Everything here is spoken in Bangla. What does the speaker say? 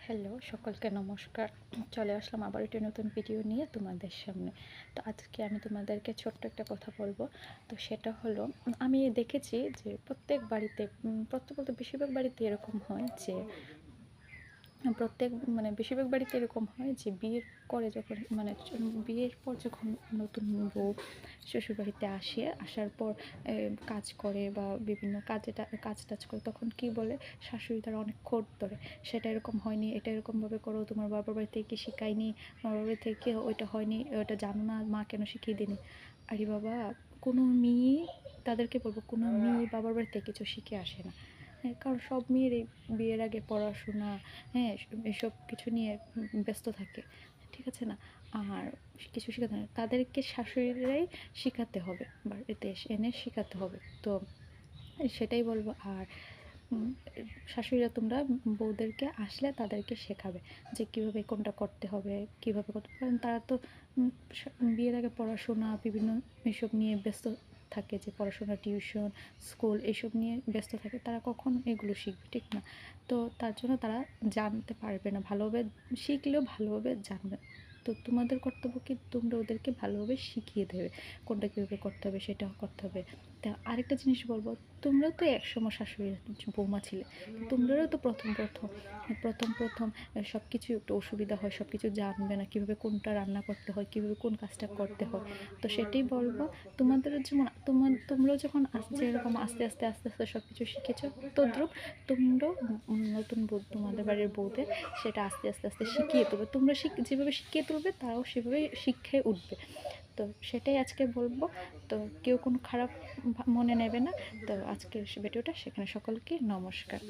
হ্যালো, সকলকে নমস্কার। চলে আসলাম আবার একটি নতুন ভিডিও নিয়ে তোমাদের সামনে। তো আজকে আমি তোমাদেরকে ছোট্ট একটা কথা বলবো। তো সেটা হলো, আমি দেখেছি যে প্রত্যেক বাড়িতে, প্রত্যেক বলতে বেশিরভাগ বাড়িতে এরকম হয় যে বেশিরভাগ বাড়িতে এরকম হয় যে বিয়ের করে যখন বিয়ের পর যখন নতুন বউ শ্বশুরবাড়িতে আসার পর কাজ করে বা বিভিন্ন কাজ টাজ করে, তখন কি বলে শাশুড়ি তারা অনেক খোঁট ধরে, সেটা এরকম হয়নি, এটা এরকমভাবে করো, তোমার বাবার বাড়ি থেকে কি শেখায়নি, আমার বাবার বাড়ি থেকে ওইটা হয়নি, ওটা জানো না, মা কেন শিখিয়ে দিনি। আরে বাবা, কোনো মেয়ে, তাদেরকে বলবো কোনো মেয়ে বাবার বাড়ি থেকে কিছু শিখে আসে না। হ্যাঁ, কারণ সব মেয়েরই বিয়ের আগে পড়াশোনা, হ্যাঁ, এসব কিছু নিয়ে ব্যস্ত থাকে, ঠিক আছে না? আর কিছু শেখাতে হয় না, তাদেরকে শাশুড়িরাই শেখাতে হবে, বাড়িতে এনে শেখাতে হবে। তো সেটাই বলবো। আর উম, শাশুড়িরা তোমরা বউদেরকে আসলে তাদেরকে শেখাবে যে কীভাবে কোনটা করতে হবে, কীভাবে করতে, কারণ তারা তো বিয়ের আগে পড়াশোনা বিভিন্ন এসব নিয়ে ব্যস্ত থাকে, যে পড়াশোনা, টিউশন, স্কুল এসব নিয়ে ব্যস্ত থাকে, তারা কখন এগুলো শিখবে, ঠিক না? তো তার জন্য তারা জানতে পারবে না ভালোভাবে, শিখলেও ভালোভাবে জানবে। তো তোমাদের কর্তব্য কি, তোমরা ওদেরকে ভালোভাবে শিখিয়ে দেবে কোনটা কীভাবে করতে হবে, সেটাও করতে হবে। তা আরেকটা জিনিস বলবো, তোমরাও তো একসময় শাশুড়ি বৌমা ছিলে, তোমরাও তো প্রথম সব কিছু একটু অসুবিধা হয়, সব কিছু জানবে না, কীভাবে কোনটা রান্না করতে হয়, কীভাবে কোন কাজটা করতে হয়। তো সেটাই বলবো, তোমাদেরও যেমন তোমরাও যখন যেরকম আস্তে আস্তে সব কিছু শিখেছো, তদ্রুপ তোমরাও নতুন বউ, তোমাদের বাড়ির বউদের সেটা আস্তে আস্তে শিখিয়ে তুলবে। তোমরা যেভাবে শিখিয়ে তুলবে, তারাও সেভাবে শিখে উঠবে। তো সেটাই আজকে বলবো। তো কেউ কোনো খারাপ মনে নেবে না। তো আজকের ভিডিওটা সেখানে, সকলকে নমস্কার।